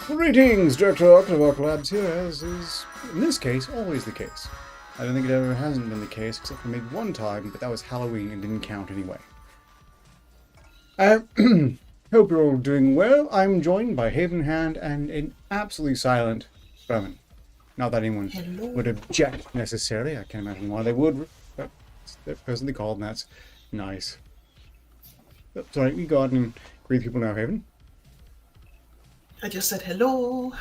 Greetings, Director Arketer Labs here, as is, in this case, always the case. I don't think it ever hasn't been the case, except for maybe one time, but that was Halloween and didn't count anyway. Hope you're all doing well. I'm joined by Haven Hand and an absolutely silent Berman. Not that anyone would object, necessarily. I can't imagine why they would, but they're personally called, and that's nice. Oh, sorry, you go ahead and greet people now, Haven. I just said hello.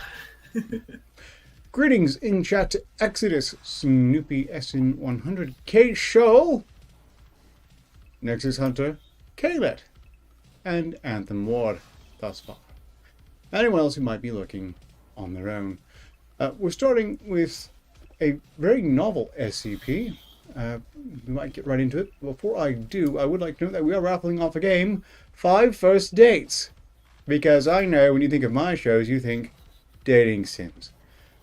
Greetings in chat to Exodus, Snoopy SN100K Show, Nexus Hunter, Kaylet, and Anthem Ward thus far. Anyone else who might be looking on their own. We're starting with a very novel SCP. We might get right into it. Before I do, I would like to note that we are raffling off a game, 5 First Dates. Because I know when you think of my shows, you think dating sims.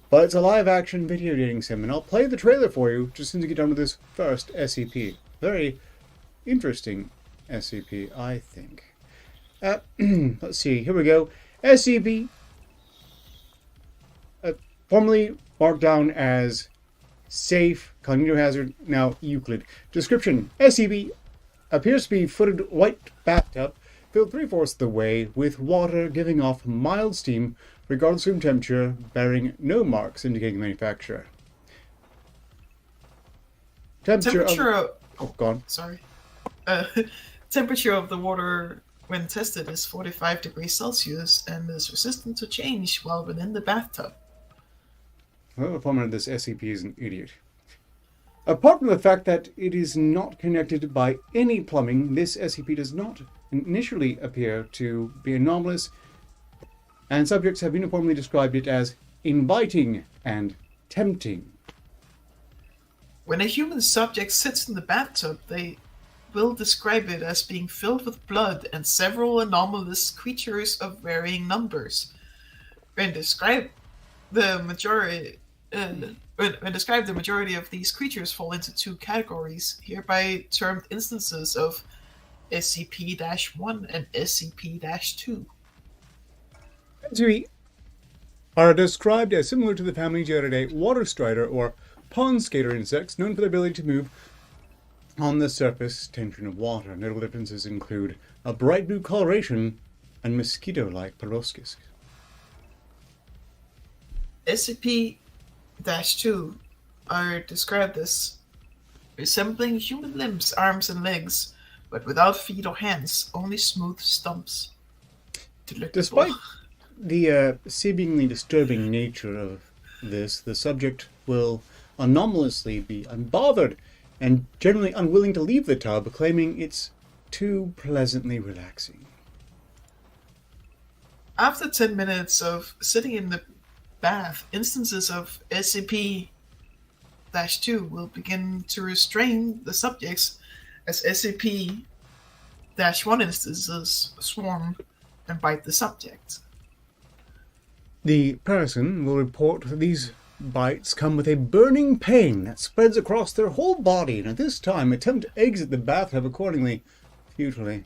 But it's a live-action video dating sim, and I'll play the trailer for you just as soon as we get done with this first SCP. Very interesting SCP, I think. Let's see, here we go. SCP, formerly marked down as safe, cognito hazard, now Euclid. Description, SCP appears to be footed white bathtub, filled 3/4 of the way with water giving off mild steam regardless of room temperature, bearing no marks indicating manufacturer. Temperature of... Oh, go on. Sorry. Temperature of the water when tested is 45 degrees Celsius and is resistant to change while within the bathtub. Well, the former of this SCP is an idiot. Apart from the fact that it is not connected by any plumbing, this SCP does not initially appear to be anomalous, and subjects have uniformly described it as inviting and tempting. When a human subject sits in the bathtub, they will describe it as being filled with blood and several anomalous creatures of varying numbers. When described, the majority of these creatures fall into 2 categories, hereby termed instances of SCP-1 and SCP-2. SCP are described as similar to the family Geodidae water strider or pond skater insects, known for their ability to move on the surface tension of water. Notable differences include a bright blue coloration and mosquito-like proboscis. SCP-2 are described as resembling human limbs, arms, and legs, but without feet or hands, only smooth stumps. Delectable. Despite the seemingly disturbing nature of this, the subject will anomalously be unbothered and generally unwilling to leave the tub, claiming it's too pleasantly relaxing. After 10 minutes of sitting in the bath, instances of SCP-2 will begin to restrain the subjects as SCP-1 instances swarm and bite the subject. The person will report that these bites come with a burning pain that spreads across their whole body, and at this time attempt to exit the bathtub accordingly, futilely.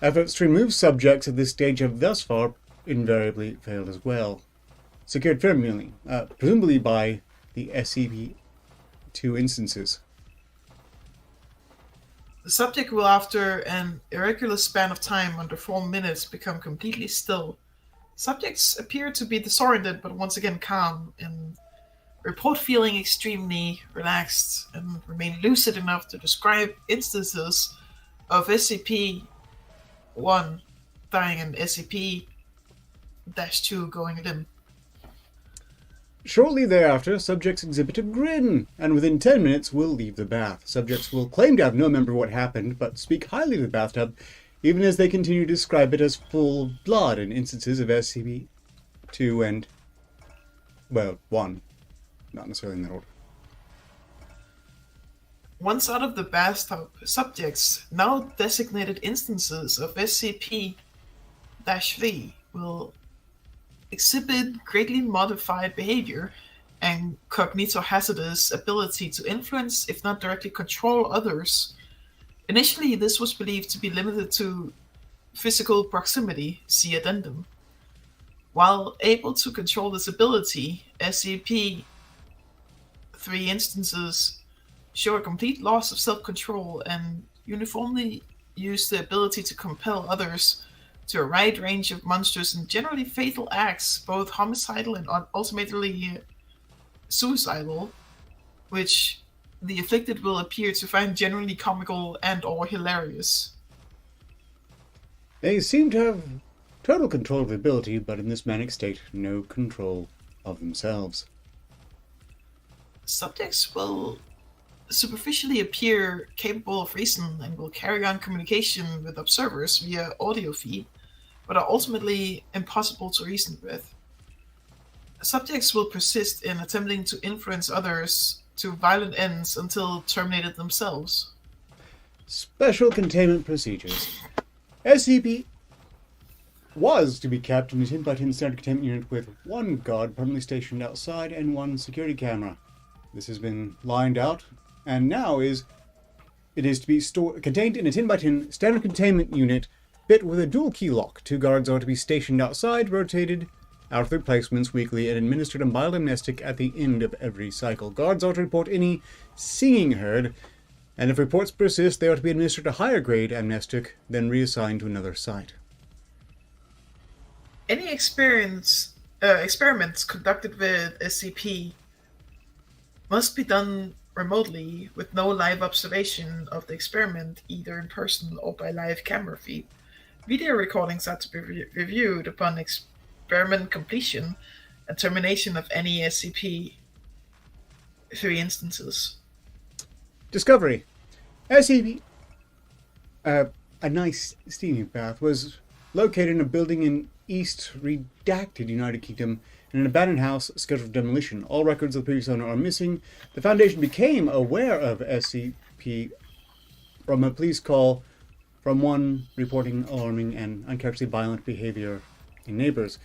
Efforts to remove subjects at this stage have thus far invariably failed as well. Secured firmly, presumably by the SCP-2 instances. The subject will, after an irregular span of time under 4 minutes, become completely still. Subjects appear to be disoriented, but once again calm, and report feeling extremely relaxed and remain lucid enough to describe instances of SCP-1 dying and SCP-2 going limp. Shortly thereafter, subjects exhibit a grin, and within 10 minutes will leave the bath. Subjects will claim to have no memory of what happened, but speak highly of the bathtub, even as they continue to describe it as full of blood in instances of SCP-2 and, well, 1. Not necessarily in that order. Once out of the bathtub, subjects, now designated instances of SCP-3, will exhibit greatly modified behavior and cognitohazardous ability to influence, if not directly control, others. Initially, this was believed to be limited to physical proximity, see addendum. While able to control this ability, SCP-3 instances show a complete loss of self-control and uniformly use the ability to compel others to a wide range of monstrous and generally fatal acts, both homicidal and ultimately suicidal, which the afflicted will appear to find generally comical and or hilarious. They seem to have total control of the ability, but in this manic state, no control of themselves. Subjects will superficially appear capable of reason and will carry on communication with observers via audio feed, but are ultimately impossible to reason with. Subjects will persist in attempting to influence others to violent ends until terminated themselves. Special containment procedures. SCP was to be kept in a 10x10 standard containment unit with one guard permanently stationed outside and one security camera. This has been lined out, and now it is to be contained in a 10x10 standard containment unit fit with a dual key lock. 2 guards are to be stationed outside, rotated out of their placements weekly, and administered a mild amnestic at the end of every cycle. Guards are to report any singing heard, and if reports persist, they are to be administered a higher grade amnestic, then reassigned to another site. Any experiments conducted with SCP must be done remotely with no live observation of the experiment, either in person or by live camera feed. Video recordings are to be reviewed upon experiment completion and termination of any SCP-3 instances. Discovery. SCP, a nice steaming bath, was located in a building in East Redacted, United Kingdom, in an abandoned house scheduled for demolition. All records of the previous owner are missing. The Foundation became aware of SCP from a police call from one reporting alarming and uncharacteristically violent behavior in neighbors.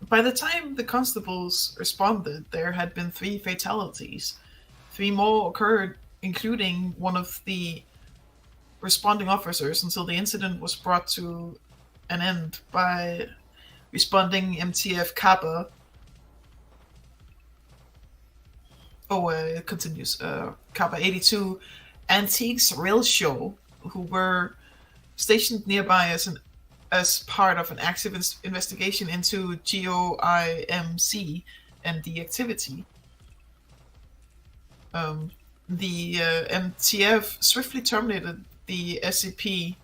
By the time the constables responded, there had been 3 fatalities. 3 more occurred, including one of the responding officers, until the incident was brought to an end by responding MTF Kappa. It continues. Kappa 82 Antiques Rail Show, who were stationed nearby as part of an active investigation into GOIMC and the activity. The MTF swiftly terminated the SCP-3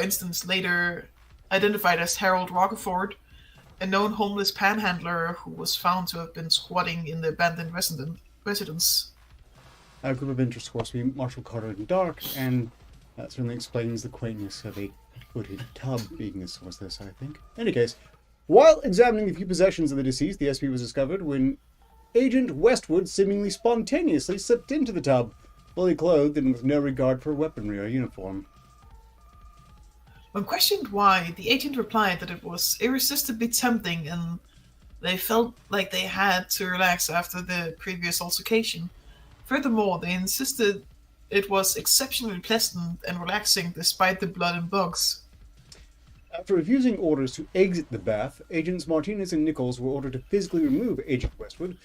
instance later identified as Harold Rockeford, a known homeless panhandler who was found to have been squatting in the abandoned residence. A group of interest was to be Marshall Carter and Dark, and that certainly explains the quaintness of a hooded tub being the source of this, I think. In any case, while examining the few possessions of the deceased, the SP was discovered when Agent Westwood seemingly spontaneously slipped into the tub, fully clothed and with no regard for weaponry or uniform. When questioned why, the agent replied that it was irresistibly tempting and they felt like they had to relax after the previous altercation. Furthermore, they insisted it was exceptionally pleasant and relaxing despite the blood and bugs. After refusing orders to exit the bath, Agents Martinez and Nichols were ordered to physically remove Agent Westwood.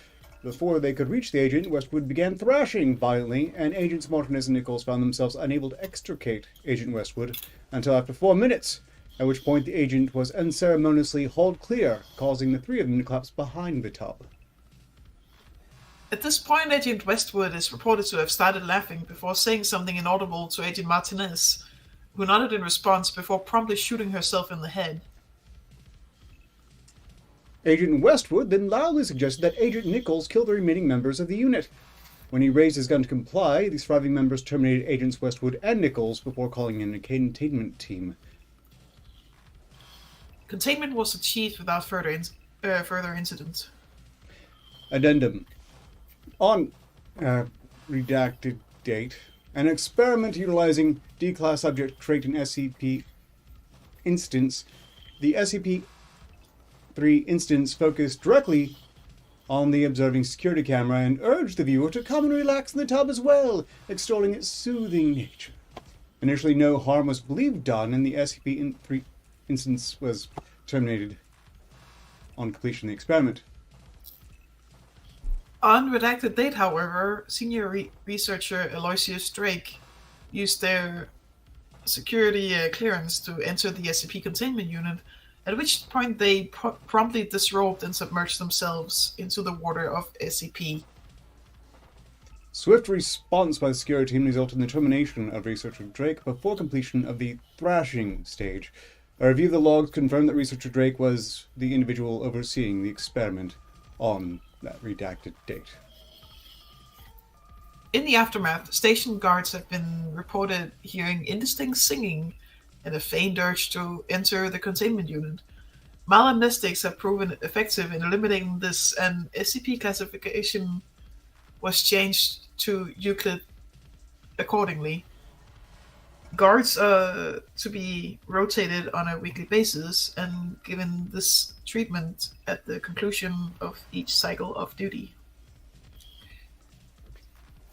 Before they could reach the agent, Westwood began thrashing violently, and Agents Martinez and Nichols found themselves unable to extricate Agent Westwood until after 4 minutes, at which point the agent was unceremoniously hauled clear, causing the 3 of them to collapse behind the tub. At this point, Agent Westwood is reported to have started laughing before saying something inaudible to Agent Martinez, who nodded in response before promptly shooting herself in the head. Agent Westwood then loudly suggested that Agent Nichols kill the remaining members of the unit. When he raised his gun to comply, the surviving members terminated Agents Westwood and Nichols before calling in a containment team. Containment was achieved without further incident. Addendum. On redacted date, an experiment utilizing D-class subject trait in SCP instance, the SCP-3 instance focused directly on the observing security camera and urged the viewer to come and relax in the tub as well, extolling its soothing nature. Initially, no harm was believed done, and the SCP instance was terminated on completion of the experiment. On redacted date, however, senior researcher Aloysius Drake used their security clearance to enter the SCP containment unit, at which point they promptly disrobed and submerged themselves into the water of SCP. Swift response by the security team resulted in the termination of researcher Drake before completion of the thrashing stage. A review of the logs confirmed that researcher Drake was the individual overseeing the experiment on that redacted date. In the aftermath, station guards have been reported hearing indistinct singing and a faint urge to enter the containment unit. Malamnestics have proven effective in eliminating this, and SCP classification was changed to Euclid accordingly. Guards are to be rotated on a weekly basis and given this treatment at the conclusion of each cycle of duty.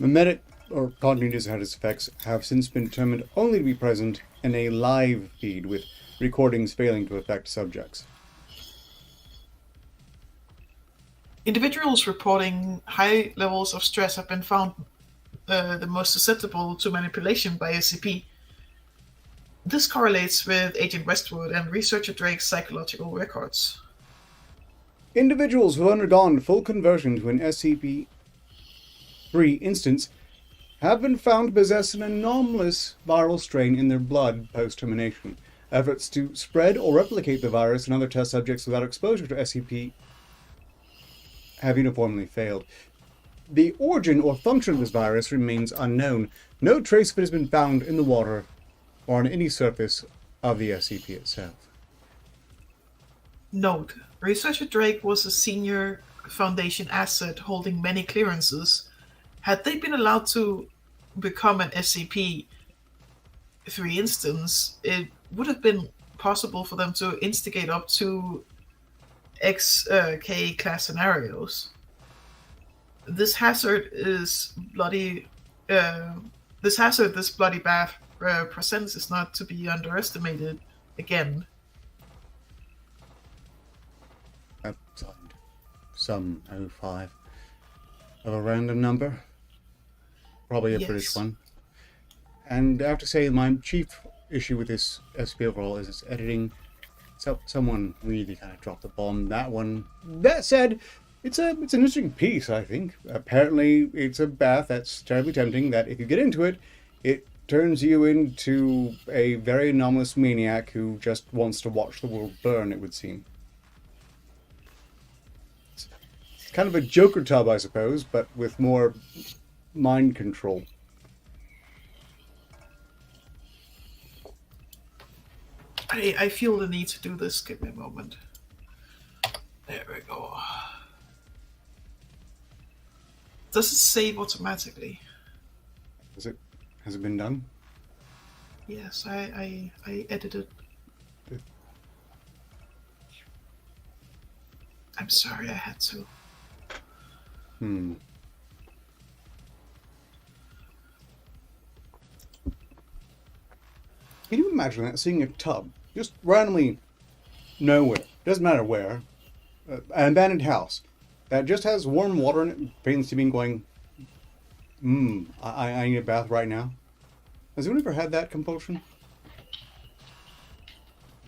Mimetic or continuity status effects have since been determined only to be present in a live feed, with recordings failing to affect subjects. Individuals reporting high levels of stress have been found the most susceptible to manipulation by SCP. This correlates with Agent Westwood and researcher Drake's psychological records. Individuals who have undergone full conversion to an SCP-3 instance have been found to possess an anomalous viral strain in their blood post-termination. Efforts to spread or replicate the virus in other test subjects without exposure to SCP have uniformly failed. The origin or function of this virus remains unknown. No trace of it has been found in the water or on any surface of the SCP itself. Note: researcher Drake was a senior Foundation asset holding many clearances. Had they been allowed to become an SCP-3 instance, it would have been possible for them to instigate up to XK class scenarios. This hazard this bloody bath presents is not to be underestimated again. Some 05 of a random number, probably a Yes. British one. And I have to say, my chief issue with this SCP overall is its editing. So someone really kind of dropped the bomb. That one. That said, it's an interesting piece, I think. Apparently, it's a bath that's terribly tempting. That if you get into it, it turns you into a very anomalous maniac who just wants to watch the world burn, it would seem. It's kind of a Joker tub, I suppose, but with more mind control. I feel the need to do this. Give me a moment. There we go. Does it save automatically? Has it been done? Yes, I edited. I'm sorry, I had to. Can you imagine that? Seeing a tub, just randomly, nowhere, doesn't matter where, an abandoned house that just has warm water in it, and pains to be going, I need a bath right now. Has anyone ever had that compulsion?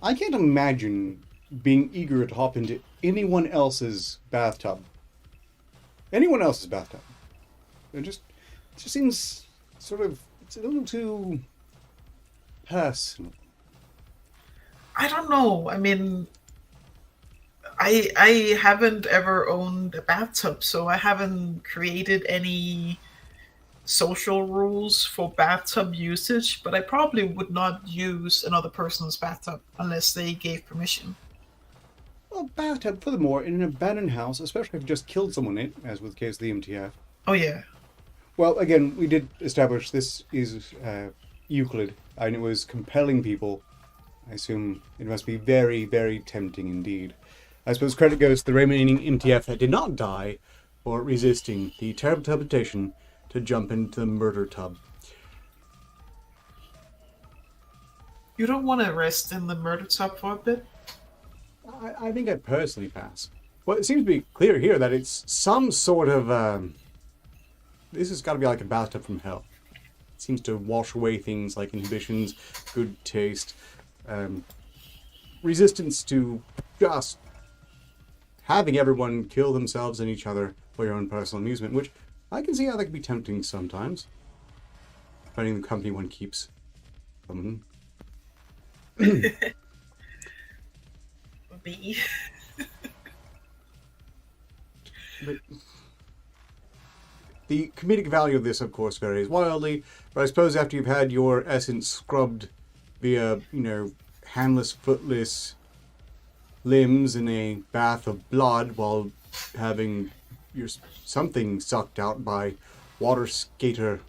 I can't imagine being eager to hop into anyone else's bathtub. Anyone else's bathtub. It just seems sort of, it's a little too personal. I don't know. I mean, I haven't ever owned a bathtub, so I haven't created any social rules for bathtub usage, but I probably would not use another person's bathtub unless they gave permission. Well, bathtub, furthermore, in an abandoned house, especially if you just killed someone in it, as was the case of the MTF. Oh, yeah. Well, again, we did establish this is Euclid, and it was compelling people. I assume it must be very, very tempting indeed. I suppose credit goes to the remaining MTF that did not die for resisting the terrible temptation to jump into the murder tub. You don't want to rest in the murder tub for a bit? I think I'd personally pass. Well, it seems to be clear here that it's some sort of... this has got to be like a bathtub from hell. It seems to wash away things like inhibitions, good taste, resistance to just having everyone kill themselves and each other for your own personal amusement, which I can see how that can be tempting sometimes, depending on the company one keeps. Me. But the comedic value of this, of course, varies wildly, but I suppose after you've had your essence scrubbed via, handless, footless limbs in a bath of blood while having your something sucked out by water skater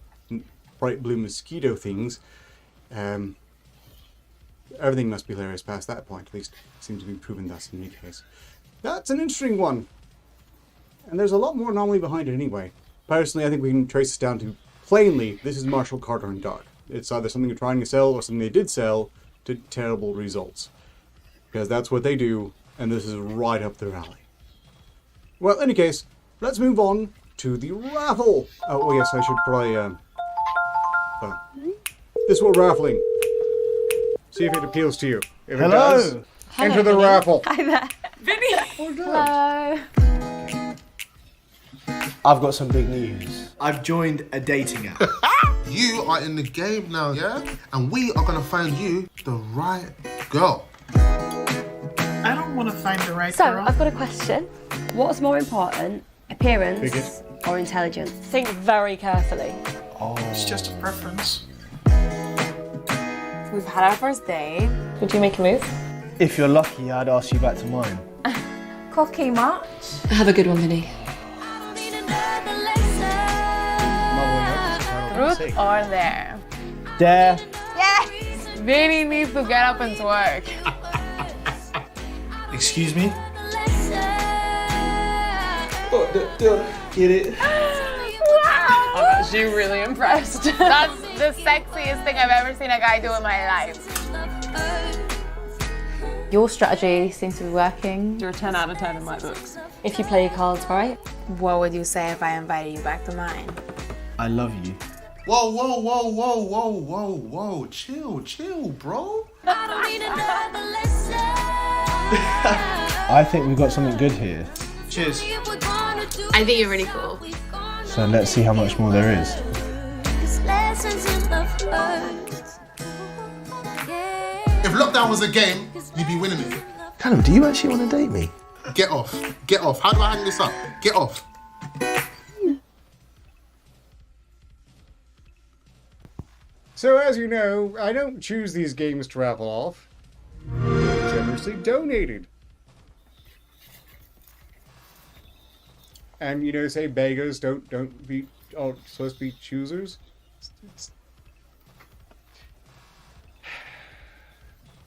bright blue mosquito things, everything must be hilarious past that point. At least it seems to be proven thus in any case. That's an interesting one. And there's a lot more anomaly behind it anyway. Personally, I think we can trace this down to, plainly, this is Marshall Carter and Doug. It's either something they're trying to sell or something they did sell to terrible results. Because that's what they do, and this is right up their alley. Well, in any case, let's move on to the raffle. Oh, yes, I should probably, this is what raffling. See if it appeals to you. If it does, enter the raffle. Hi there. Vinny! Hello. I've got some big news. I've joined a dating app. You are in the game now, yeah? And we are gonna find you the right girl. I don't want to find the right So, girl. I've got a question. What's more important, appearance Bigot. or intelligence? Think very carefully. It's just a preference. We've had our first date. Would you make a move? If you're lucky, I'd ask you back to mine. Cocky much? Have a good one, Vinny. Truth or dare? Dare. Yes! Vinny needs to get up and twerk. Excuse me? Get it? Wow! I'm actually really impressed. That's the sexiest thing I've ever seen a guy do in my life. Your strategy seems to be working. You're a 10 out of 10 in my books. If you play your cards right. What would you say if I invited you back to mine? I love you. Whoa, whoa, whoa, whoa, whoa, whoa, whoa. Chill, bro. I think we've got something good here. Cheers. I think you're really cool. So let's see how much more there is. If lockdown was a game, you'd be winning it. Callum, do you actually want to date me? Get off. Get off. How do I hang this up? Get off. So, as you know, I don't choose these games to raffle off. Generously donated. And, say beggars don't be supposed to be choosers.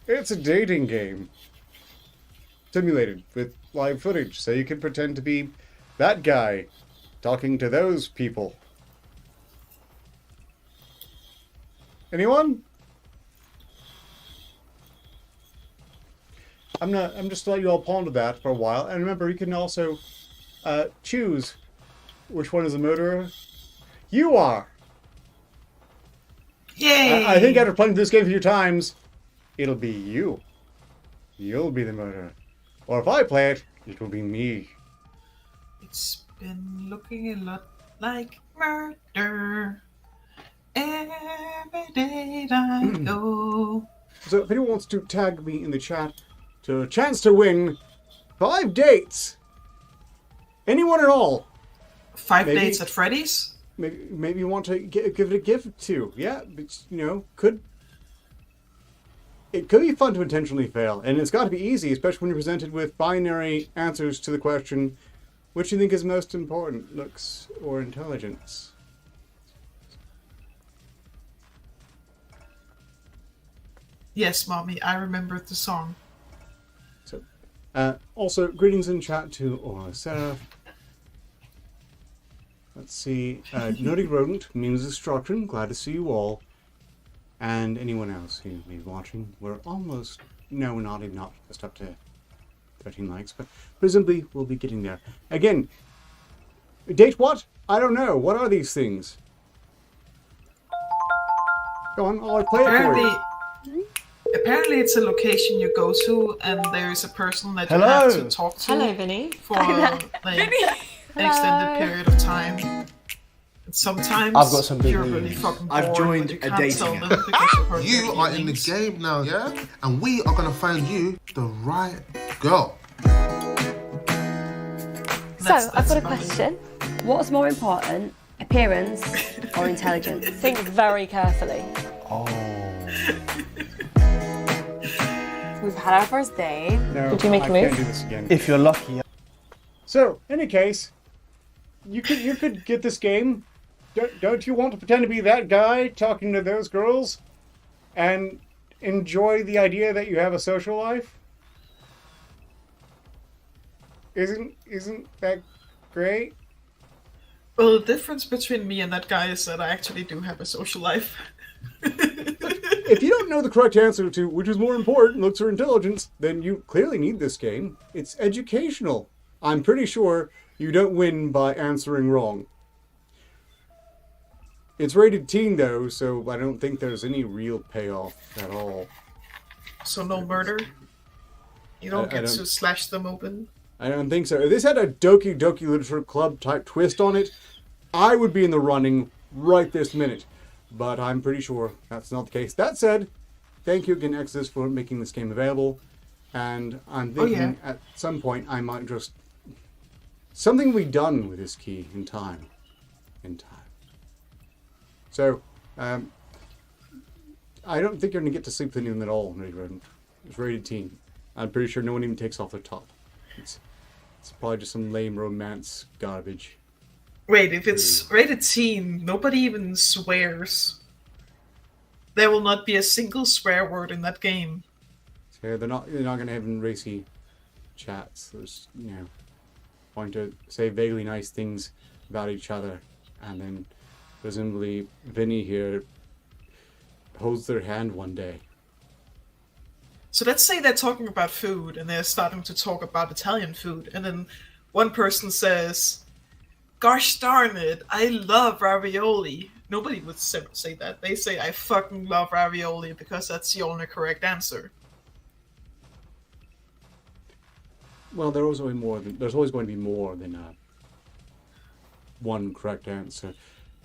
It's a dating game. Simulated with live footage, so you can pretend to be that guy talking to those people. Anyone? I'm just letting you all ponder that for a while. And remember, you can also choose which one is the murderer. You are! Yay! I think after playing this game a few times, it'll be you. You'll be the murderer. Or if I play it, it will be me. It's been looking a lot like murder every day I go. So if anyone wants to tag me in the chat to a chance to win 5 dates. Anyone at all. 5 Maybe. dates at Freddy's? Maybe you want to give it a gift to. Yeah, but, it could be fun to intentionally fail. And it's got to be easy, especially when you're presented with binary answers to the question, which do you think is most important, looks or intelligence? Yes, Mommy, I remembered the song. So, also, greetings in chat to Aura Seraph. Let's see. Nutty Rodent means destruction. Glad to see you all. and anyone else who may be watching. We're almost, no, we're not even just up to 13 likes, but presumably we'll be getting there. Again, date what? I don't know. What are these things? Go on, I'll play it for you. Apparently it's a location you go to and there's a person that you Hello. have to talk to Hello, Vinny. for like an extended period of time. And sometimes I've got some big you're news. really fucking bored, I've joined but you a can't dating tell app. them because you've heard You their are in the feelings. game now, yeah? And we are gonna find you the right girl. So, I've got a about it. question. What's more important, appearance or intelligence? Think very carefully. Oh. We've had our first date. No, Did you make a I move? can't do this again. If you're lucky. So, in any case, you could get this game. Don't you want to pretend to be that guy talking to those girls and enjoy the idea that you have a social life? Isn't that great? Well, the difference between me and that guy is that I actually do have a social life. If you don't know the correct answer to which is more important, looks or intelligence, then you clearly need this game. It's educational. I'm pretty sure you don't win by answering wrong. It's rated teen though, so I don't think there's any real payoff at all. So no murder? You don't I get don't- to slash them open? I don't think so. If this had a Doki Doki Literature Club type twist on it, I would be in the running right this minute. But I'm pretty sure that's not the case. That said, thank you again, Exodus, for making this game available. And I'm thinking at some point I might just... Something will be done with this key in time. So, I don't think you're going to get to sleep with anyone at all. It's rated teen. I'm pretty sure no one even takes off their top. It's probably just some lame romance garbage. Wait, if it's rated teen, nobody even swears. There will not be a single swear word in that game. So they're not going to have racy chats. There's, going to say vaguely nice things about each other, and then presumably Vinny here holds their hand one day. So let's say they're talking about food and they're starting to talk about Italian food, and then one person says, "Gosh darn it, I love ravioli." Nobody would say that. They say, "I fucking love ravioli," because that's the only correct answer. Well, there's always going to be more than one correct answer.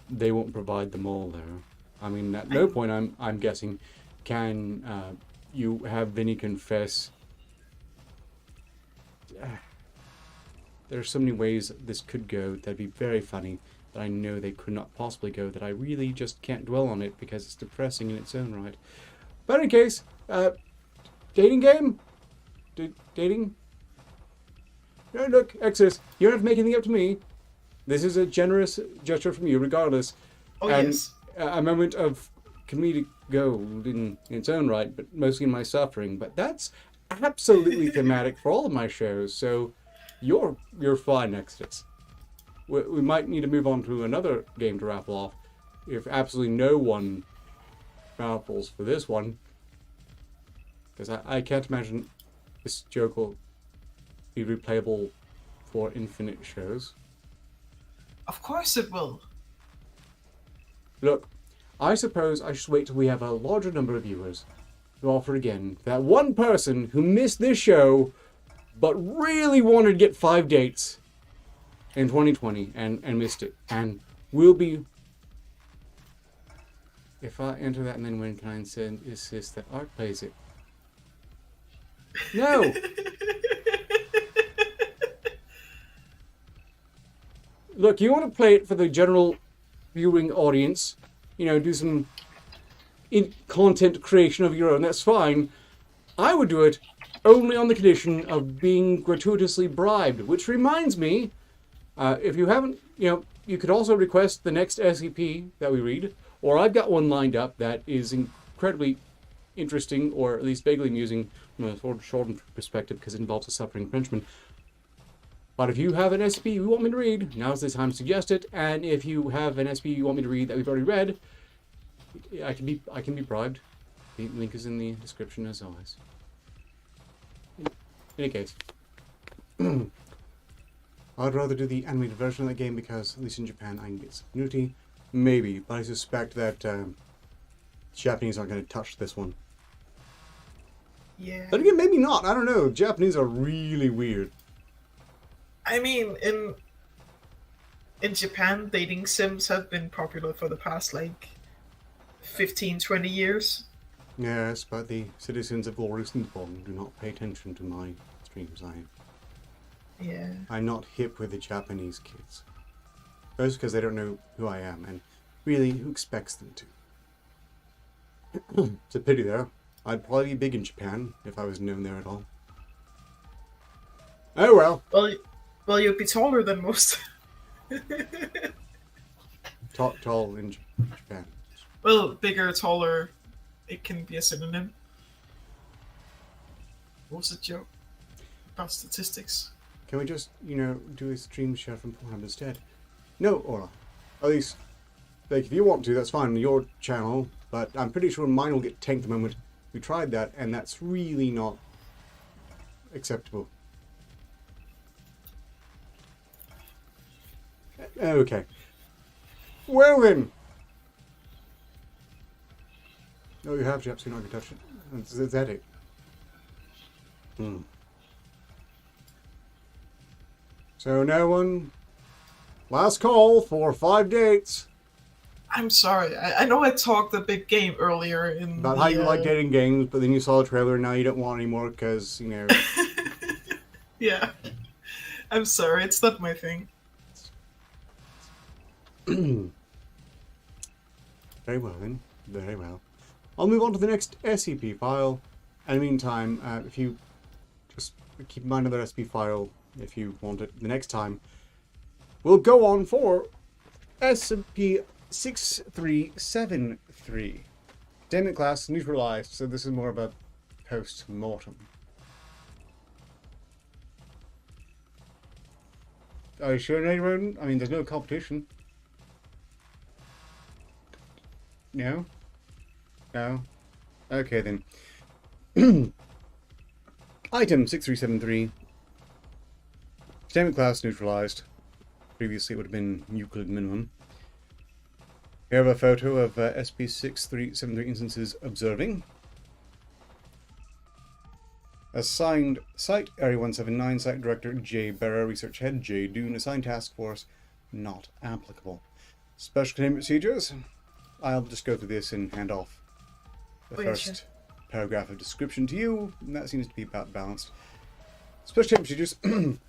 They won't provide them all, though. I mean, at no point, I'm guessing, can you have Vinny confess. There's so many ways this could go that'd be very funny, that I know they could not possibly go, that I really just can't dwell on it because it's depressing in its own right. But in any case, dating game? Dating? No, look, Exodus, you don't have to make anything up to me. This is a generous gesture from you, regardless. Oh, and yes. a moment of comedic gold in its own right, but mostly in my suffering. But that's absolutely thematic for all of my shows, so you're fine, Exodus. We might need to move on to another game to raffle off, if absolutely no one raffles for this one. Because I can't imagine this joke will be replayable for infinite shows. Of course it will. Look, I suppose I should wait till we have a larger number of viewers to offer again that one person who missed this show but really wanted to get 5 dates in 2020 and missed it. And we'll be... If I enter that and then when can I insist that Art plays it? No! Look, you want to play it for the general viewing audience, do some content creation of your own, that's fine. I would do it only on the condition of being gratuitously bribed, which reminds me, if you haven't, you could also request the next SCP that we read, or I've got one lined up that is incredibly interesting, or at least vaguely amusing from a sort of shortened perspective because it involves a suffering Frenchman. But if you have an SCP you want me to read, now's the time to suggest it. And if you have an SCP you want me to read that we've already read, I can be bribed. The link is in the description as always. In any case, I'd rather do the animated version of the game because, at least in Japan, I can get some nudity. Maybe, but I suspect that Japanese aren't going to touch this one. Yeah. But again, maybe not. I don't know. Japanese are really weird. I mean, in Japan, dating sims have been popular for the past, like, 15, 20 years. Yes, but the citizens of Ostensibly do not pay attention to my streams. I'm not hip with the Japanese kids. First, because they don't know who I am, and really, who expects them to? It's a pity, though. I'd probably be big in Japan if I was known there at all. Oh well. Well, you'd be taller than most. Tall in Japan. Well, bigger, taller, it can be a synonym. What was the joke about statistics? Can we just, do a stream share from Pornhub instead? No, Aura. At least, like, if you want to, that's fine on your channel, but I'm pretty sure mine will get tanked the moment we tried that, and that's really not acceptable. Okay. Well then. No, you have, Jep, so you're not going to touch it. Is that it? So no one... Last call for 5 dates. I'm sorry. I know I talked a big game earlier in About how you like dating games, but then you saw a trailer and now you don't want anymore because, Yeah. I'm sorry. It's not my thing. Very well then. Very well. I'll move on to the next SCP file. In the meantime, if you just keep in mind another SCP file if you want it the next time, we'll go on for SCP-6373. Containment class neutralized, so this is more of a post-mortem. Are you sure, Rodent? I mean, there's no competition. No? No? Okay then. Item 6373. Containment class neutralized. Previously it would have been Euclid minimum. We have a photo of SCP-6373 instances observing. Assigned Site Area 179, Site Director J. Barrow, Research Head J. Dune, Assigned Task Force not applicable. Special containment procedures. I'll just go through this and hand off the first paragraph of description to you, and that seems to be about balanced. Special containment procedures.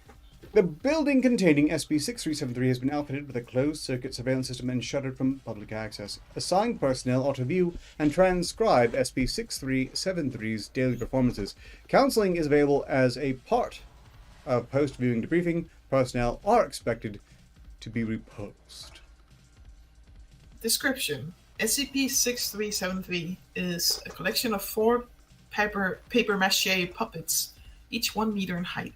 The building containing SCP-6373 has been outfitted with a closed-circuit surveillance system and shuttered from public access. Assigned personnel are to view and transcribe SCP-6373's daily performances. Counseling is available as a part of post-viewing debriefing. Personnel are expected to be reposed. Description. SCP-6373 is a collection of 4 paper-mache puppets, each 1 meter in height.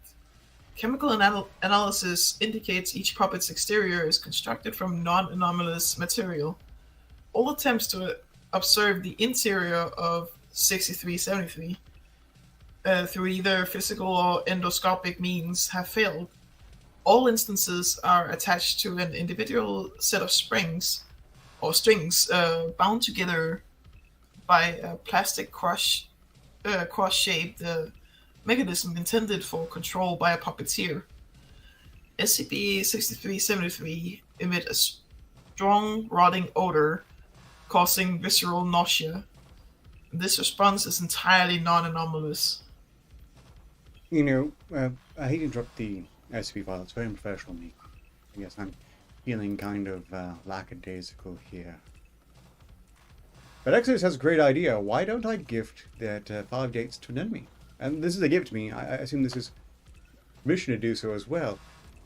Chemical analysis indicates each puppet's exterior is constructed from non-anomalous material. All attempts to observe the interior of 6373 through either physical or endoscopic means have failed. All instances are attached to an individual set of strings bound together by a plastic cross-shaped mechanism intended for control by a puppeteer. SCP-6373 emit a strong rotting odor, causing visceral nausea. This response is entirely non-anomalous. I hate to interrupt the SCP file. It's very unprofessional of me. I guess I'm feeling kind of lackadaisical here. But Exodus has a great idea. Why don't I gift that 5 dates to an enemy? And this is a gift to me. I assume this is permission to do so as well.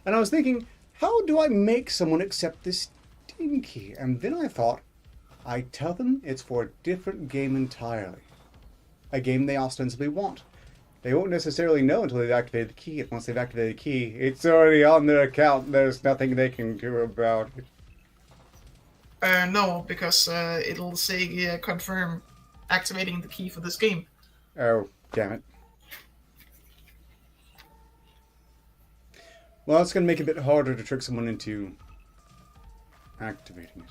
And I was thinking, how do I make someone accept this Steam key? And then I thought, I tell them it's for a different game entirely. A game they ostensibly want. They won't necessarily know until they've activated the key. And once they've activated the key, it's already on their account. There's nothing they can do about it. No, because it'll say confirm activating the key for this game. Oh, damn it. Well, it's going to make it a bit harder to trick someone into activating it.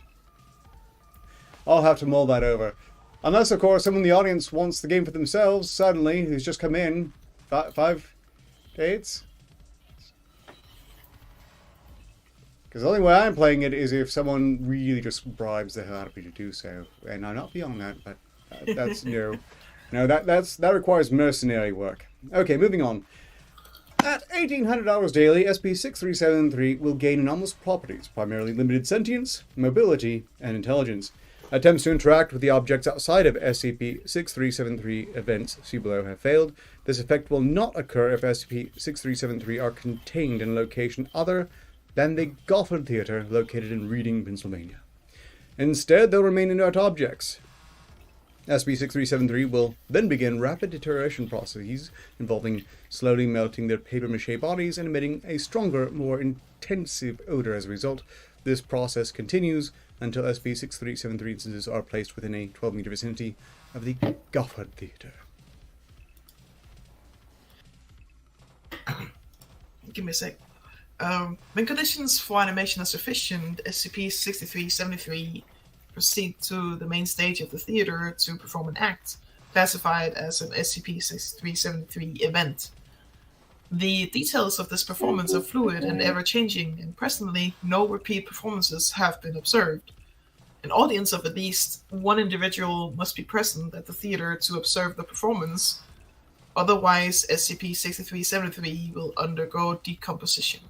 I'll have to mull that over. Unless, of course, someone in the audience wants the game for themselves, suddenly, who's just come in. 5 dates? Because the only way I'm playing it is if someone really just bribes the hell out of me to do so. And I'm not beyond that, but that's no. No, that requires mercenary work. Okay, moving on. At $1,800 daily, SCP-6373 will gain anomalous properties, primarily limited sentience, mobility, and intelligence. Attempts to interact with the objects outside of SCP-6373 events see below have failed. This effect will not occur if SCP-6373 are contained in a location other than the Gofford Theater located in Reading, Pennsylvania. Instead, they'll remain inert objects. SCP-6373 will then begin rapid deterioration processes involving slowly melting their papier-mâché bodies and emitting a stronger, more intensive odor as a result. This process continues until SCP-6373 instances are placed within a 12-meter vicinity of the Gofford Theater. Give me a sec. When conditions for animation are sufficient, SCP-6373 proceed to the main stage of the theater to perform an act, classified as an SCP-6373 event. The details of this performance are fluid and ever-changing, and presently no repeat performances have been observed. An audience of at least one individual must be present at the theater to observe the performance, otherwise SCP-6373 will undergo decomposition.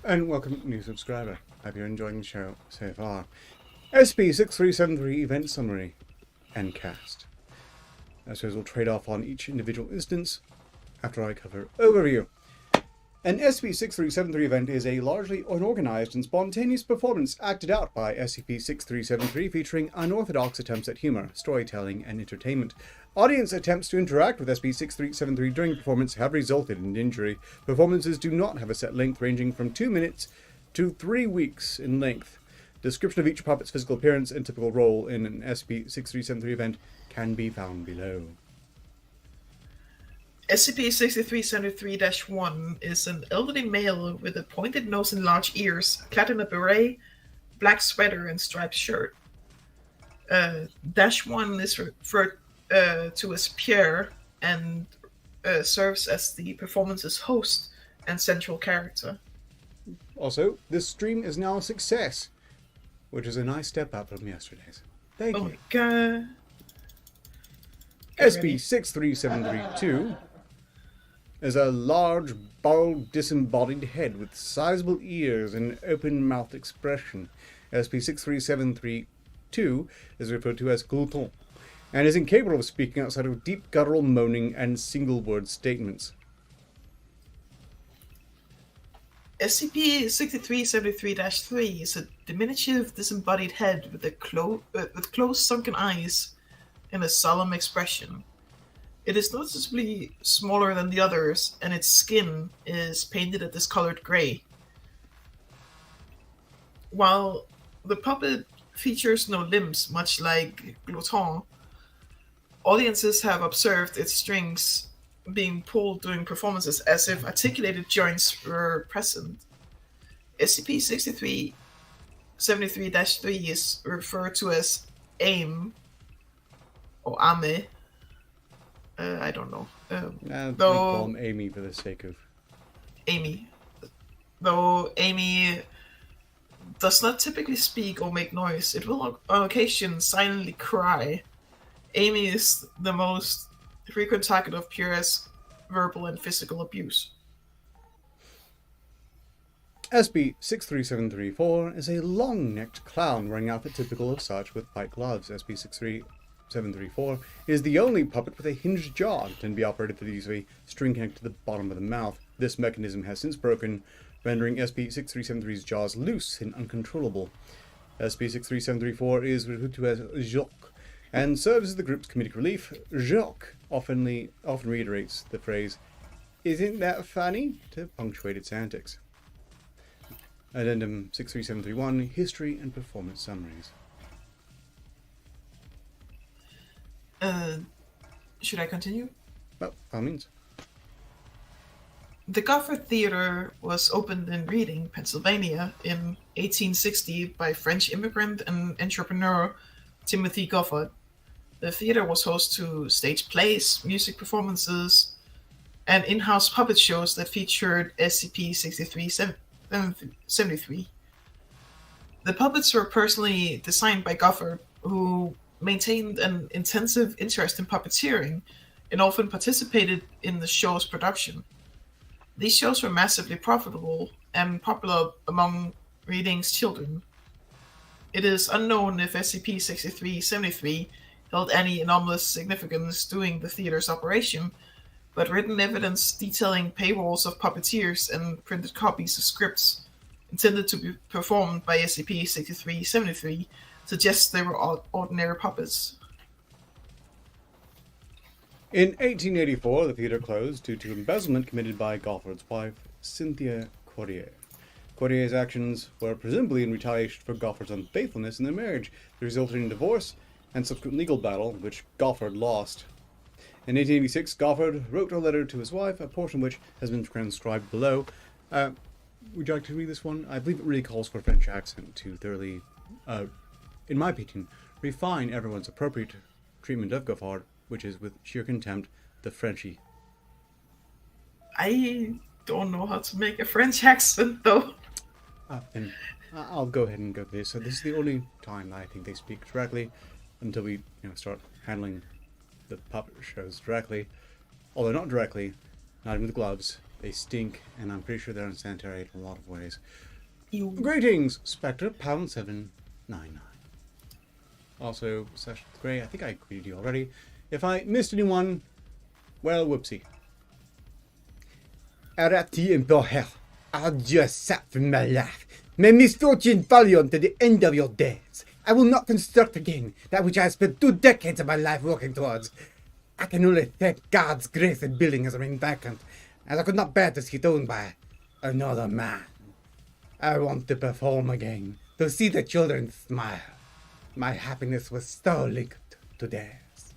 And welcome, new subscriber. Hope you're enjoying the show so far. SCP-6373 Event Summary and Cast. I suppose we'll trade off on each individual instance after I cover Overview. An SCP-6373 event is a largely unorganized and spontaneous performance acted out by SCP-6373 featuring unorthodox attempts at humor, storytelling, and entertainment. Audience attempts to interact with SCP-6373 during performance have resulted in injury. Performances do not have a set length, ranging from 2 minutes to 3 weeks in length. Description of each puppet's physical appearance and typical role in an SCP-6373 event can be found below. SCP-6373-1 is an elderly male with a pointed nose and large ears, clad in a beret, black sweater, and striped shirt. -1 is referred to as Pierre and serves as the performance's host and central character. Also, this stream is now a success, which is a nice step up from yesterday's. Thank you. Oh my god. SCP-63732 is a large, bald, disembodied head with sizable ears and open-mouthed expression. SCP-63732 is referred to as glouton, and is incapable of speaking outside of deep guttural moaning and single-word statements. SCP-6373-3 is a diminutive, disembodied head with closed, sunken eyes and a solemn expression. It is noticeably smaller than the others, and its skin is painted a discolored gray. While the puppet features no limbs, much like Glouton, audiences have observed its strings being pulled during performances as if articulated joints were present. SCP-6373-3 is referred to as AIM, or AME. I don't know. We call him Amy for the sake of... Amy. Though Amy does not typically speak or make noise, it will on occasion silently cry. Amy is the most frequent target of Pierre's verbal and physical abuse. SCP-63734 is a long-necked clown wearing an outfit typical of such with white gloves. SCP-63734 is the only puppet with a hinged jaw that can be operated through the use of a string connected to the bottom of the mouth. This mechanism has since broken, rendering SCP-6373's jaws loose and uncontrollable. SCP-63734 is referred to as Jacques and serves as the group's comedic relief. Jacques often reiterates the phrase, "Isn't that funny?" to punctuate its antics. Addendum 63731, History and Performance Summaries. Should I continue? Well, by all means. The Gofford Theater was opened in Reading, Pennsylvania in 1860 by French immigrant and entrepreneur Timothy Gofford. The theater was host to stage plays, music performances, and in-house puppet shows that featured SCP-6373. The puppets were personally designed by Gofford, who maintained an intensive interest in puppeteering and often participated in the show's production. These shows were massively profitable and popular among Reading's children. It is unknown if SCP-6373 held any anomalous significance during the theater's operation, but written evidence detailing payrolls of puppeteers and printed copies of scripts intended to be performed by SCP-6373 suggests they were ordinary puppets. In 1884, the theatre closed due to embezzlement committed by Gofford's wife, Cynthia Cordier. Cordier's actions were presumably in retaliation for Gofford's unfaithfulness in their marriage, resulting in divorce and subsequent legal battle, which Gofford lost. In 1886, Gofford wrote a letter to his wife, a portion of which has been transcribed below. Would you like to read this one? I believe it really calls for a French accent to thoroughly, in my opinion, refine everyone's appropriate treatment of Gofford, which is with sheer contempt, the Frenchie. I don't know how to make a French accent, though. And I'll go ahead and go with this. So this is the only time I think they speak directly, until we start handling the puppet shows directly. Although not directly, not even with gloves. They stink, and I'm pretty sure they're unsanitary in a lot of ways. Greetings, Spectre, pound 799. Also, Session Grey, I think I greeted you already. If I missed anyone, well, whoopsie. Arati and Boher, I'll just sat for my life. May misfortune follow you until the end of your days. I will not construct again that which I have spent 2 decades of my life working towards. I can only thank God's grace that building has remained vacant, as I could not bear to see it owned by another man. I want to perform again, to see the children smile. My happiness was so linked to theirs.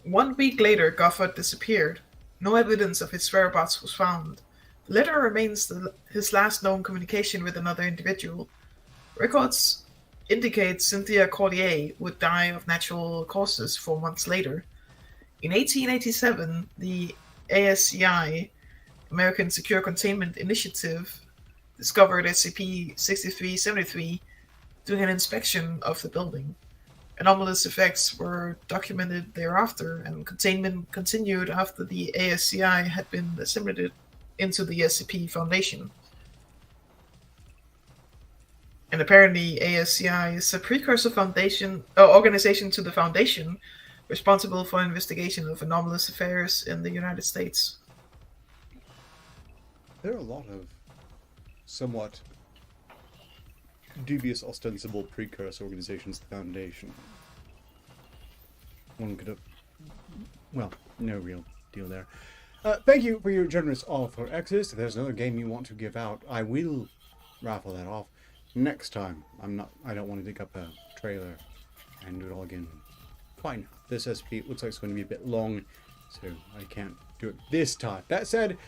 1 week later, Gofford disappeared. No evidence of his whereabouts was found. The letter remains his last known communication with another individual. Records indicate Cynthia Cordier would die of natural causes 4 months later. In 1887, the ASCI, American Secure Containment Initiative, discovered SCP-6373 during an inspection of the building. Anomalous effects were documented thereafter, and containment continued after the ASCI had been assimilated into the SCP Foundation. And apparently ASCI is a precursor organization to the Foundation, responsible for investigation of anomalous affairs in the United States. There are a lot of somewhat dubious, ostensible precursor organizations to the Foundation. One could have... well, no real deal there. Thank you for your generous offer, Exodus. If there's another game you want to give out, I will raffle that off next time. I don't want to dig up a trailer and do it all again. Fine. This SCP looks like it's going to be a bit long, so I can't do it this time. That said,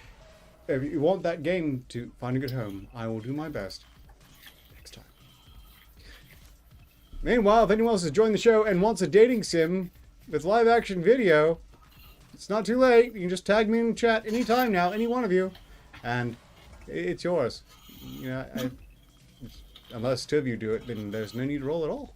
if you want that game to find a good home, I will do my best next time. Meanwhile, if anyone else has joined the show and wants a dating sim with live action video, it's not too late. You can just tag me in chat anytime now, any one of you, and it's yours. Unless 2 of you do it, then there's no need to roll at all.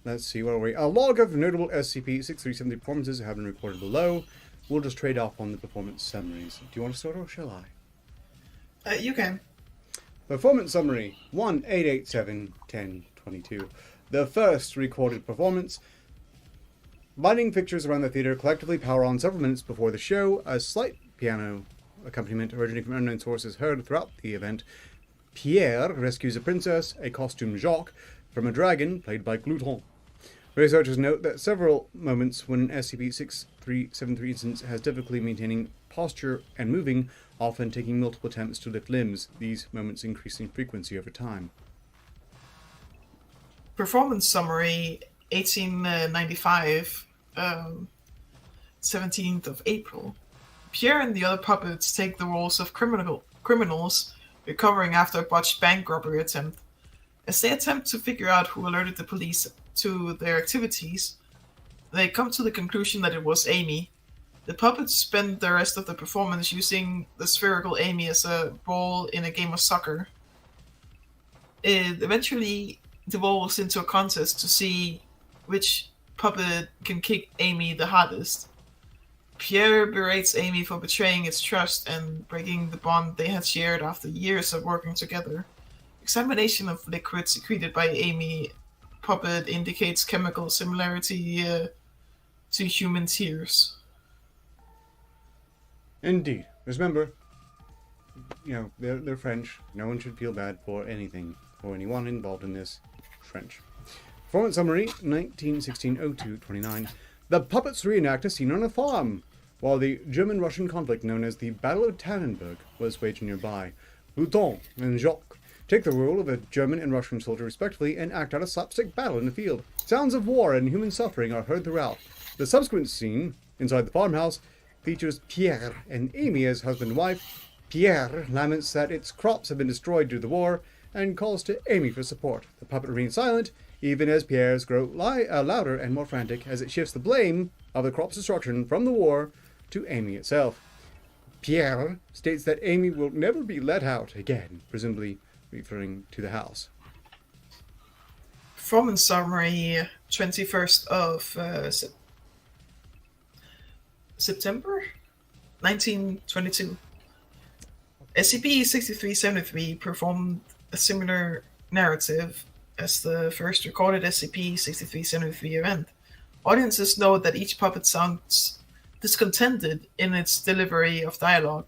Let's see, where are we? A log of notable SCP-6370 performances have been recorded below. We'll just trade off on the performance summaries. Do you want to start or shall I? You can. Performance summary 1887-10-22. The first recorded performance. Lighting fixtures around the theater collectively power on several minutes before the show. A slight piano accompaniment originating from unknown sources heard throughout the event. Pierre rescues a princess, a costume Jacques, from a dragon played by Glouton. Researchers note that several moments when an SCP-6373 instance has difficulty maintaining posture and moving, often taking multiple attempts to lift limbs, these moments increasing frequency over time. Performance summary, 1895, 17th of April. Pierre and the other puppets take the roles of criminals recovering after a botched bank robbery attempt. As they attempt to figure out who alerted the police to their activities, they come to the conclusion that it was Amy. The puppets spend the rest of the performance using the spherical Amy as a ball in a game of soccer. It eventually devolves into a contest to see which puppet can kick Amy the hardest. Pierre berates Amy for betraying its trust and breaking the bond they had shared after years of working together. Examination of liquid secreted by Amy puppet indicates chemical similarity to human tears. Indeed. Remember, they're French. No one should feel bad for anything, or anyone involved in this. French. Performance summary, 1916-02-29. The puppets reenact a scene on a farm. While the German-Russian conflict known as the Battle of Tannenberg was waged nearby, Bouton and Jacques take the role of a German and Russian soldier respectively and act out a slapstick battle in the field. Sounds of war and human suffering are heard throughout. The subsequent scene, inside the farmhouse, features Pierre and Amy as husband and wife. Pierre laments that its crops have been destroyed due to the war and calls to Amy for support. The puppet remains silent, even as Pierre's grow louder and more frantic as it shifts the blame of the crop's destruction from the war to Amy itself. Pierre states that Amy will never be let out again, presumably referring to the house. Performance summary, 21st of September 1922. SCP-6373 performed a similar narrative as the first recorded SCP-6373 event. Audiences note that each puppet sounds discontented in its delivery of dialogue.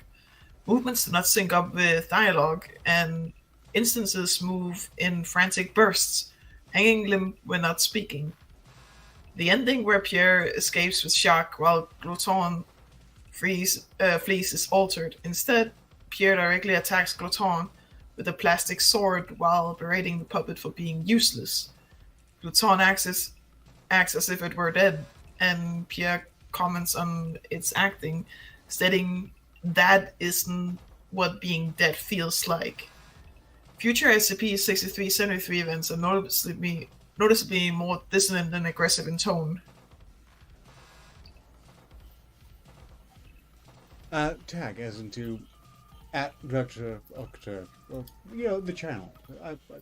Movements do not sync up with dialogue, and instances move in frantic bursts, hanging limp when not speaking. The ending where Pierre escapes with Jacques while Glouton flees is altered. Instead, Pierre directly attacks Glouton with a plastic sword while berating the puppet for being useless. Glouton acts as if it were dead, and Pierre comments on its acting, stating that isn't what being dead feels like. Future SCP-6373 events are noticeably more dissonant and aggressive in tone. Tag as into @Director Arketer, the channel.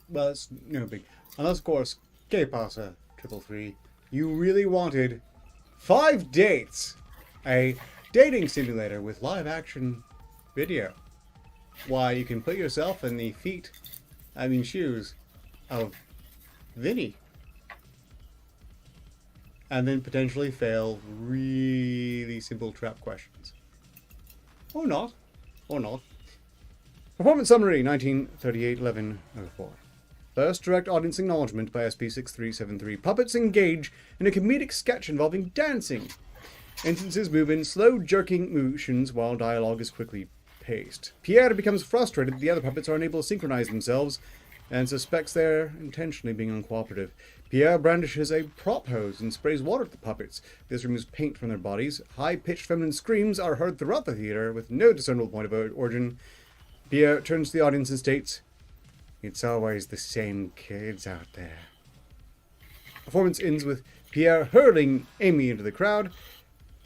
Well, it's no big. Unless, of course, ¿Qué pasa, 333? You really wanted 5 dates, a dating simulator with live action video. Why, you can put yourself in the shoes of Vinny. And then potentially fail really simple trap questions. Or not. Performance summary, 1938-11-04. First direct audience acknowledgement by SCP-6373. Puppets engage in a comedic sketch involving dancing. Instances move in slow, jerking motions while dialogue is quickly paced. Pierre becomes frustrated that the other puppets are unable to synchronize themselves and suspects they're intentionally being uncooperative. Pierre brandishes a prop hose and sprays water at the puppets. This removes paint from their bodies. High-pitched feminine screams are heard throughout the theater with no discernible point of origin. Pierre turns to the audience and states, "It's always the same kids out there." Performance ends with Pierre hurling Amy into the crowd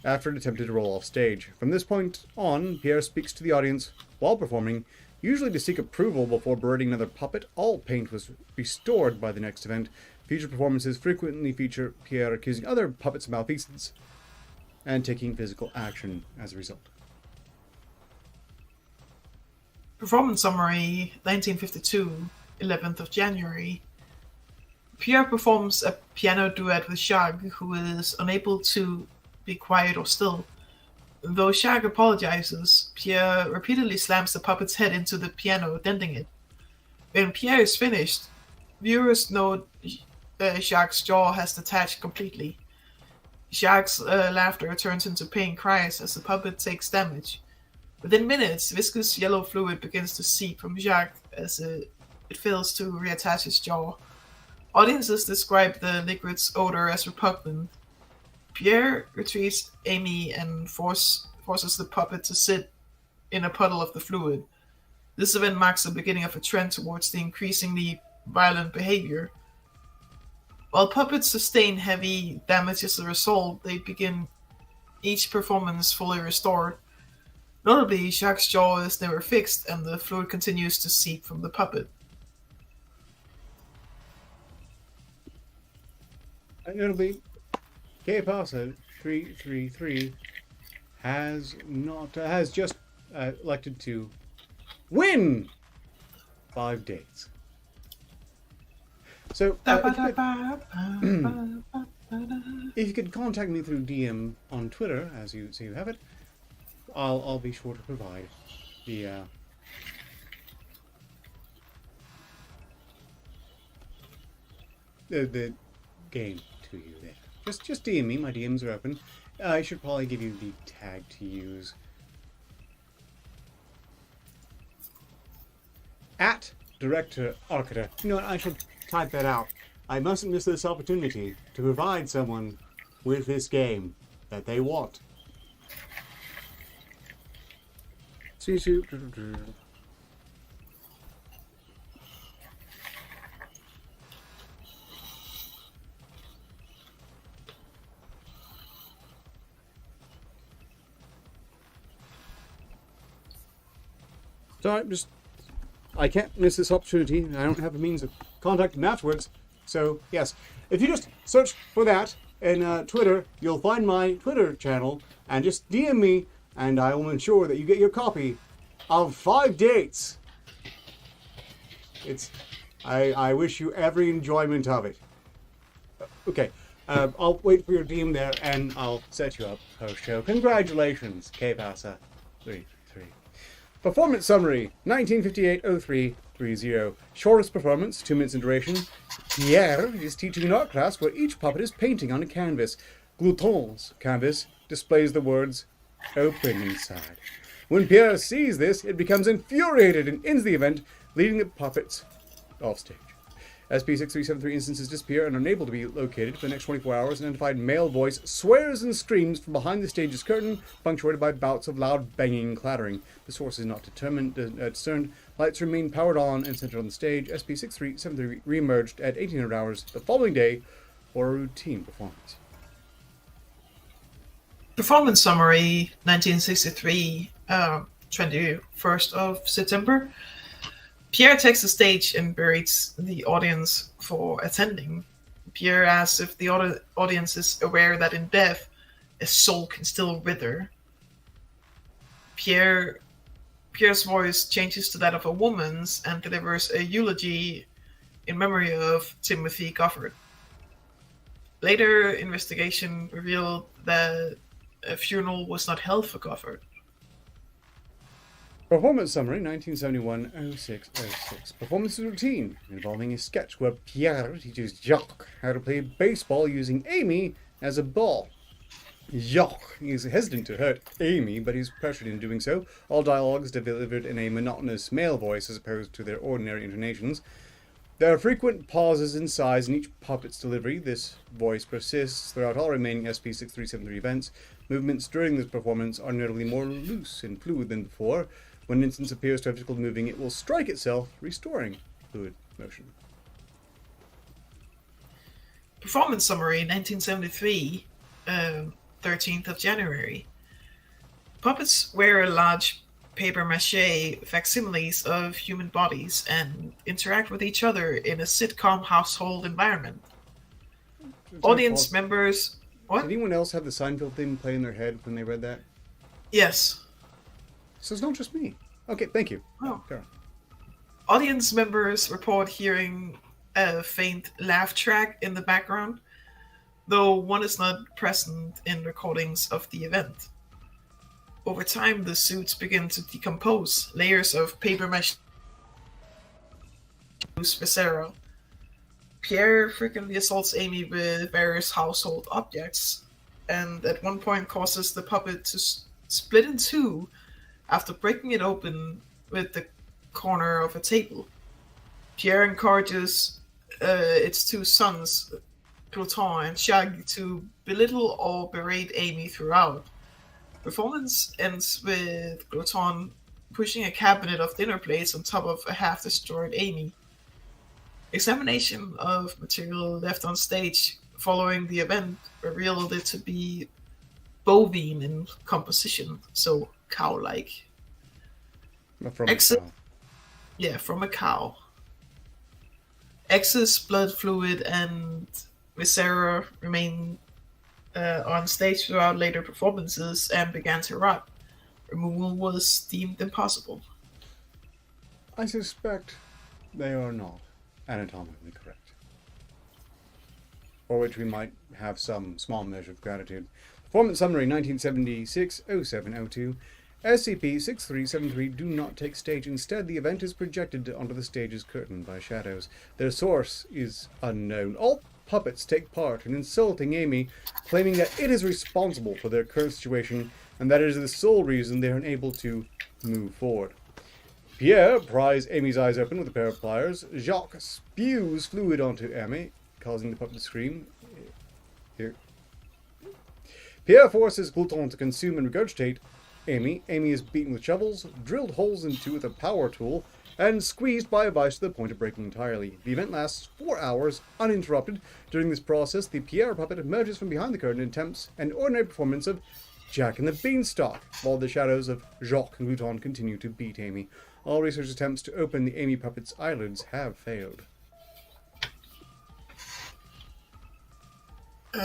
after it attempted to roll off stage. From this point on, Pierre speaks to the audience while performing, usually to seek approval before berating another puppet. All paint was restored by the next event. Future performances frequently feature Pierre accusing other puppets of malfeasance and taking physical action as a result. Performance summary, 1952, 11th of January. Pierre performs a piano duet with Jacques, who is unable to be quiet or still. Though Jacques apologizes, Pierre repeatedly slams the puppet's head into the piano, denting it. When Pierre is finished, viewers note Jacques' jaw has detached completely. Jacques' laughter turns into pain cries as the puppet takes damage. Within minutes, viscous yellow fluid begins to seep from Jacques as it fails to reattach his jaw. Audiences describe the liquid's odor as repugnant. Pierre retrieves Amy and forces the puppet to sit in a puddle of the fluid. This event marks the beginning of a trend towards the increasingly violent behavior. While puppets sustain heavy damage as a result, they begin each performance fully restored. Notably, Jacques' jaw is never fixed, and the fluid continues to seep from the puppet. And notably, K-Pasa 333 has just elected to win 5 dates. So, if you could contact me through DM on Twitter, as you have it, I'll be sure to provide the game to you there. Just DM me. My DMs are open. I should probably give you the tag to use. At Director Arketer. You know what? I should type that out. I mustn't miss this opportunity to provide someone with this game that they want. See you. So I can't miss this opportunity. I don't have a means of contacting them afterwards. So yes, if you just search for that in Twitter, you'll find my Twitter channel, and just DM me, and I will ensure that you get your copy of 5 dates. I wish you every enjoyment of it. Okay, I'll wait for your DM there, and I'll set you up post-show. Congratulations, K-Pasa 333. Performance summary, 1958-03-30. Shortest performance, 2 minutes in duration. Pierre is teaching an art class where each puppet is painting on a canvas. Glouton's canvas displays the words, "Open inside." When Pierre sees this, it becomes infuriated and ends the event, leading the puppets off stage. SCP-6373 instances disappear and are unable to be located for the next 24 hours. An identified male voice swears and screams from behind the stage's curtain, punctuated by bouts of loud banging and clattering. The source is not discerned. Lights remain powered on and centered on the stage. SCP-6373 re-emerged at 1800 hours the following day for a routine performance. Performance summary, 1963, 21st of September. Pierre takes the stage and berates the audience for attending. Pierre asks if the audience is aware that in death, a soul can still wither. Pierre's voice changes to that of a woman's and delivers a eulogy in memory of Timothy Goffard. Later investigation revealed that a funeral was not held for Goffard. Performance summary, 1971-06-06. Performance routine, involving a sketch where Pierre teaches Jacques how to play baseball using Amy as a ball. Jacques is hesitant to hurt Amy, but he's pressured into doing so. All dialogue is delivered in a monotonous male voice as opposed to their ordinary intonations. There are frequent pauses in size in each puppet's delivery. This voice persists throughout all remaining SCP-6373 events. Movements during this performance are notably more loose and fluid than before. When an instance appears to have difficulty moving, it will strike itself, restoring fluid motion. Performance summary, 1973, 13th of January. Puppets wear large papier-mâché facsimiles of human bodies and interact with each other in a sitcom household environment. Audience members... What? Did anyone else have the Seinfeld theme play in their head when they read that? Yes. So it's not just me. Okay, thank you. Oh. Carol. Audience members report hearing a faint laugh track in the background, though one is not present in recordings of the event. Over time, the suits begin to decompose. Layers of paper mesh viscera. Pierre frequently assaults Amy with various household objects, and at one point causes the puppet to split in two after breaking it open with the corner of a table. Pierre encourages its two sons, Cloton and Shaggy, to belittle or berate Amy throughout. Performance ends with Cloton pushing a cabinet of dinner plates on top of a half-destroyed Amy. Examination of material left on stage following the event revealed it to be bovine in composition, so cow-like. From a cow. Yeah, from a cow. Excess blood fluid and viscera remain on stage throughout later performances and began to rot. Removal was deemed impossible. I suspect they are not anatomically correct. For which we might have some small measure of gratitude. Performance summary 1976-07-02. SCP-6373 do not take stage. Instead, the event is projected onto the stage's curtain by shadows. Their source is unknown. All puppets take part in insulting Amy, claiming that it is responsible for their current situation and that it is the sole reason they are unable to move forward. Pierre pries Amy's eyes open with a pair of pliers. Jacques spews fluid onto Amy, causing the puppet to scream. Here. Pierre forces Glouton to consume and regurgitate Amy. Amy is beaten with shovels, drilled holes into with a power tool, and squeezed by a vice to the point of breaking entirely. The event lasts 4 hours, uninterrupted. During this process, the Pierre puppet emerges from behind the curtain and attempts an ordinary performance of Jack and the Beanstalk, while the shadows of Jacques and Glouton continue to beat Amy. All research attempts to open the Amy puppet's eyelids have failed.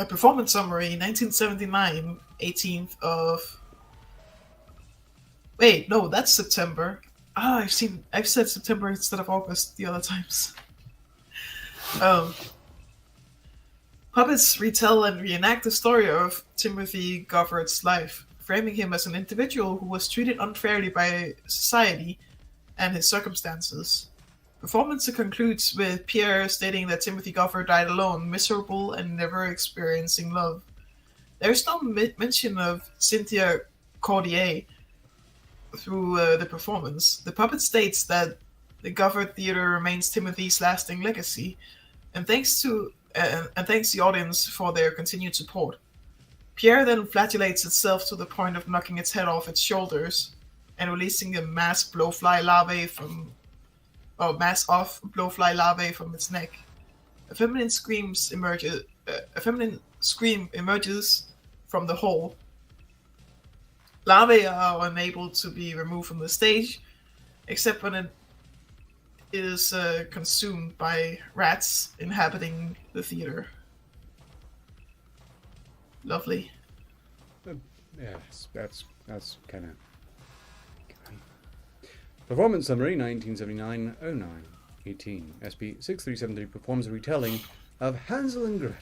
Performance summary, 1979, 18th of... Wait, no, that's September. I've said September instead of August the other times. Puppets retell and reenact the story of Timothy Goffard's life, framing him as an individual who was treated unfairly by society and his circumstances. Performance concludes with Pierre stating that Timothy Goffard died alone, miserable, and never experiencing love. There is no mention of Cynthia Cordier through the performance. The puppet states that the Goffard Theatre remains Timothy's lasting legacy, and thanks the audience for their continued support. Pierre then flatulates itself to the point of knocking its head off its shoulders and releasing a mass of blowfly larvae from its neck. A feminine scream emerges from the hole. Larvae are unable to be removed from the stage, except when it is consumed by rats inhabiting the theater. Lovely. Yes, that's kind of... Performance summary 1979-09. 18. SCP-6373 performs a retelling of Hansel and Gretel.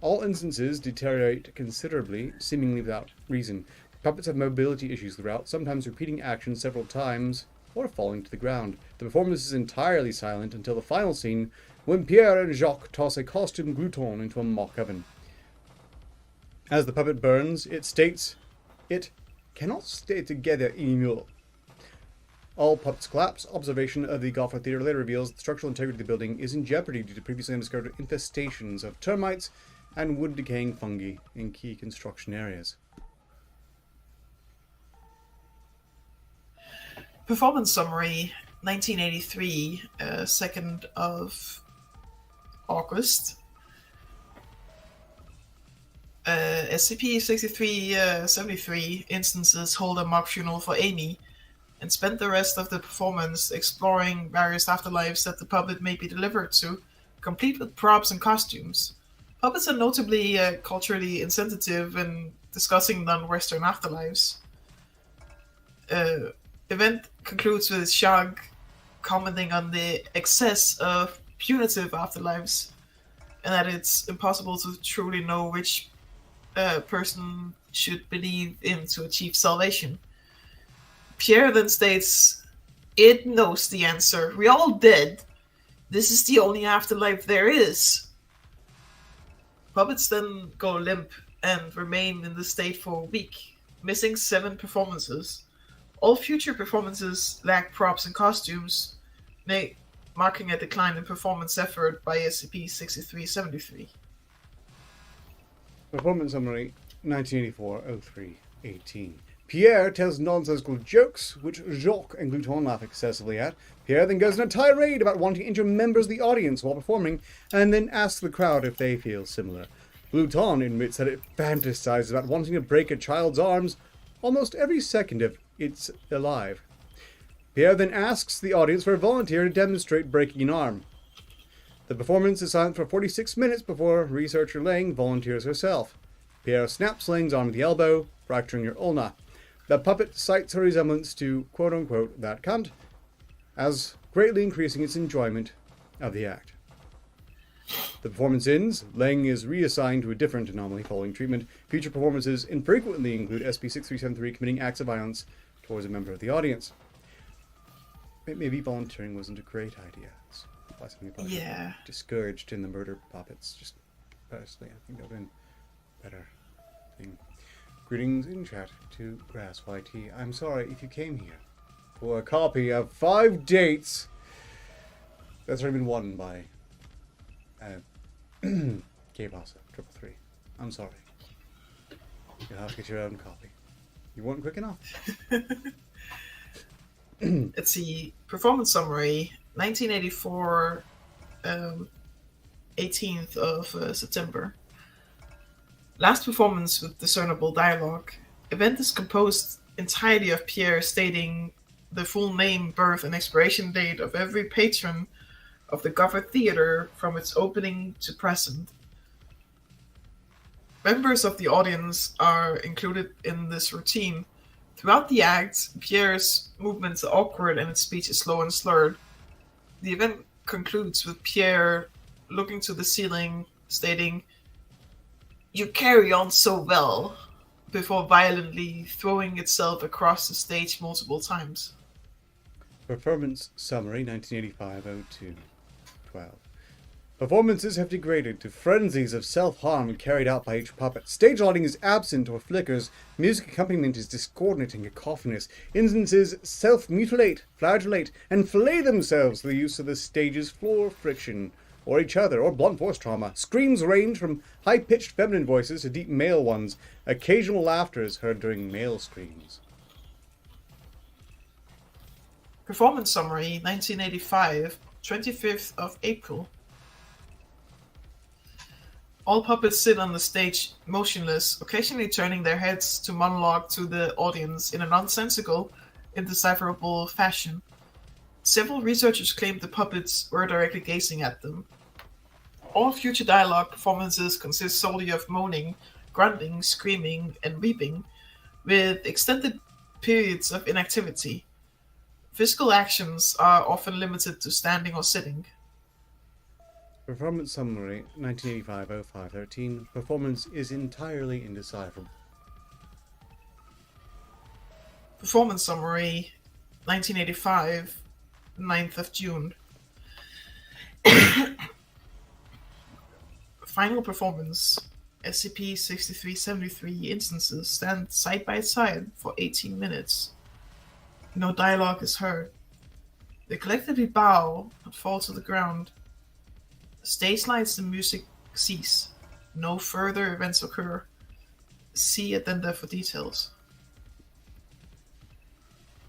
All instances deteriorate considerably, seemingly without reason. Puppets have mobility issues throughout, sometimes repeating actions several times or falling to the ground. The performance is entirely silent until the final scene, when Pierre and Jacques toss a costume Glouton into a mock oven. As the puppet burns, it states, "It cannot stay together anymore." All puppets collapse. Observation of the Goffard Theatre later reveals the structural integrity of the building is in jeopardy due to previously undiscovered infestations of termites and wood-decaying fungi in key construction areas. Performance summary, 1983, 2nd of August. SCP-6373 instances hold a mock funeral for Amy, and spent the rest of the performance exploring various afterlives that the puppet may be delivered to, complete with props and costumes. Puppets are notably culturally insensitive in discussing non-Western afterlives. Event concludes with Shag commenting on the excess of punitive afterlives, and that it's impossible to truly know which person should believe in to achieve salvation. Pierre then states, "It knows the answer. We all dead. This is the only afterlife there is. Puppets then go limp and remain in this state for a week, missing 7 performances. All future performances lack props and costumes, marking a decline in performance effort by SCP-6373. Performance summary 1984-03-18. Pierre tells nonsensical jokes, which Jacques and Glouton laugh excessively at. Pierre then goes on a tirade about wanting to injure members of the audience while performing, and then asks the crowd if they feel similar. Glouton admits that it fantasizes about wanting to break a child's arms almost every second of it's alive. Pierre then asks the audience for a volunteer to demonstrate breaking an arm. The performance is silent for 46 minutes before researcher Lang volunteers herself. Pierre snaps Lang's arm with the elbow, fracturing her ulna. The puppet cites her resemblance to quote-unquote that cunt, as greatly increasing its enjoyment of the act. The performance ends. Lang is reassigned to a different anomaly following treatment. Future performances infrequently include SCP-6373 committing acts of violence towards a member of the audience. Maybe volunteering wasn't a great idea. It's something about discouraged in the murder puppets. Just personally, I think that would have been a better thing. Greetings in chat to Grass YT. I'm sorry if you came here for a copy of 5 dates that's already been won by K-Bossa 333. I'm sorry. You'll have to get your own copy. You weren't quick enough. Let's see. Performance summary 1984, 18th of September. Last performance with discernible dialogue. Event is composed entirely of Pierre stating the full name, birth, and expiration date of every patron of the Goffert Theatre from its opening to present. Members of the audience are included in this routine. Throughout the act, Pierre's movements are awkward and his speech is slow and slurred. The event concludes with Pierre looking to the ceiling, stating, "You carry on so well," before violently throwing itself across the stage multiple times. Performance summary 1985-02-12. Performances have degraded to frenzies of self-harm carried out by each puppet. Stage lighting is absent or flickers. Music accompaniment is discordant and cacophonous. Instances self-mutilate, flagellate, and fillet themselves through the use of the stage's floor friction, or each other, or blunt force trauma. Screams range from high-pitched feminine voices to deep male ones. Occasional laughter is heard during male screams. Performance summary 1985, 25th of April. All puppets sit on the stage motionless, occasionally turning their heads to monologue to the audience in a nonsensical, indecipherable fashion. Several researchers claimed the puppets were directly gazing at them. All future dialogue performances consist solely of moaning, grunting, screaming, and weeping, with extended periods of inactivity. Physical actions are often limited to standing or sitting. Performance summary 1985-05-13. Performance is entirely indecipherable. Performance summary 1985, 9th of June. Final performance. SCP-6373 instances stand side by side for 18 minutes. No dialogue is heard. They collectively bow and fall to the ground. Stage lights and music cease. No further events occur. See addenda for details.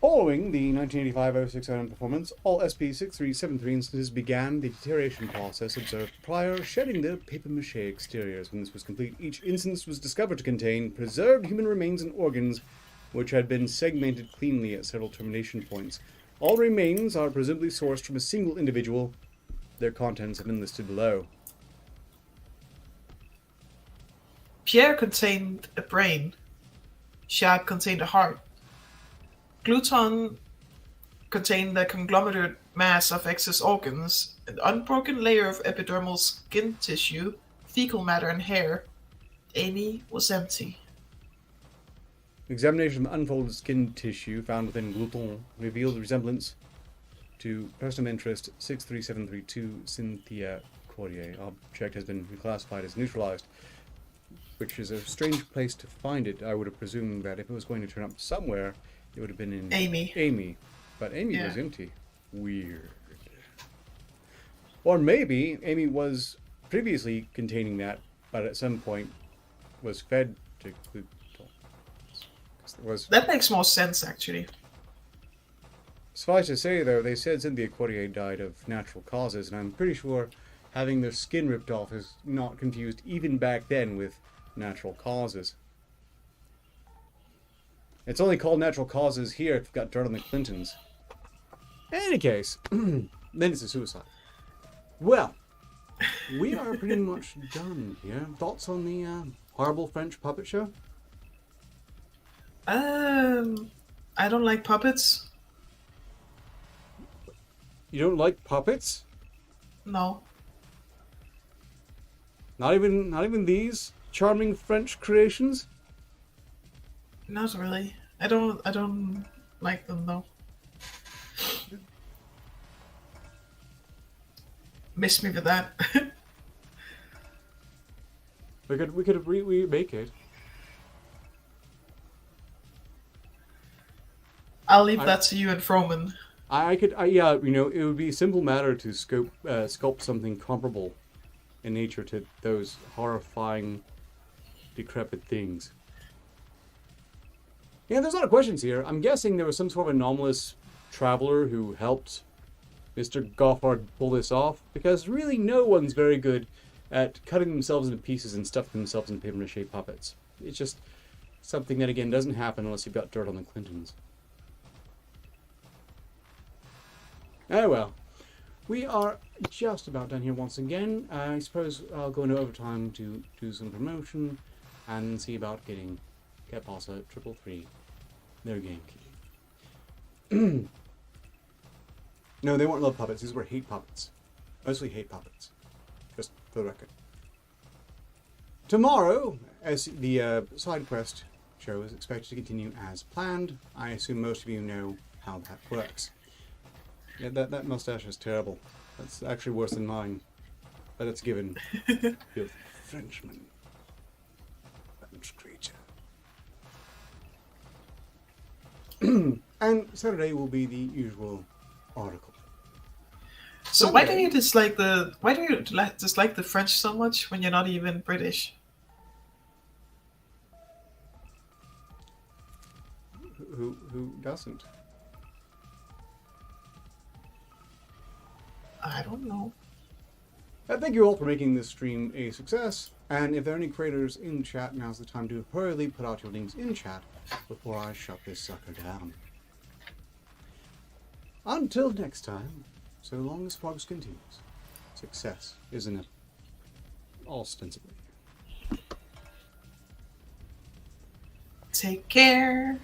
Following the 1985-06 performance, all SP-6373 instances began the deterioration process observed prior, shedding their papier-mâché exteriors. When this was complete, each instance was discovered to contain preserved human remains and organs, which had been segmented cleanly at several termination points. All remains are presumably sourced from a single individual. Their contents have been listed below. Pierre contained a brain. Shad contained a heart. Glouton contained a conglomerate mass of excess organs, an unbroken layer of epidermal skin tissue, fecal matter, and hair. Amy was empty. Examination of unfolded skin tissue found within Glouton revealed resemblance to person of interest 63732 Cynthia Cordier. Object has been reclassified as neutralized, which is a strange place to find it. I would have presumed that if it was going to turn up somewhere, it would have been in Amy. But Amy Yeah. was empty. Weird. Or maybe Amy was previously containing that, but at some point was fed to Cluto. That makes more sense, actually. Suffice to say, though, they said Cynthia Cordier died of natural causes, and I'm pretty sure having their skin ripped off is not confused even back then with natural causes. It's only called natural causes here if you've got dirt on the Clintons. In any case, then it's a suicide. Well, we are pretty much done here. Thoughts on the horrible French puppet show? I don't like puppets. You don't like puppets? No. Not even these charming French creations? Not really. I don't like them though. Miss me with that. We could remake it. I'll leave that to you and Froman. Yeah, you know, it would be a simple matter to sculpt something comparable in nature to those horrifying, decrepit things. Yeah, there's a lot of questions here. I'm guessing there was some sort of anomalous traveler who helped Mr. Goffard pull this off, because really no one's very good at cutting themselves into pieces and stuffing themselves in paper-mache puppets. It's just something that, again, doesn't happen unless you've got dirt on the Clintons. Oh well, we are just about done here once again. I suppose I'll go into overtime to do some promotion and see about getting Cat Pasa 333 their game key. No, they weren't love puppets. These were hate puppets. Mostly hate puppets. Just for the record. Tomorrow, as the side quest show is expected to continue as planned, I assume most of you know how that works. Yeah, that mustache is terrible. That's actually worse than mine. But it's given. You're Frenchman. French creature. And Saturday will be the usual article. So why do you dislike the French so much when you're not even British? Who doesn't? I don't know. Thank you all for making this stream a success. And if there are any creators in chat, now's the time to hurriedly put out your links in chat before I shut this sucker down. Until next time, so long as progress continues, success, isn't it? Ostensibly. Take care.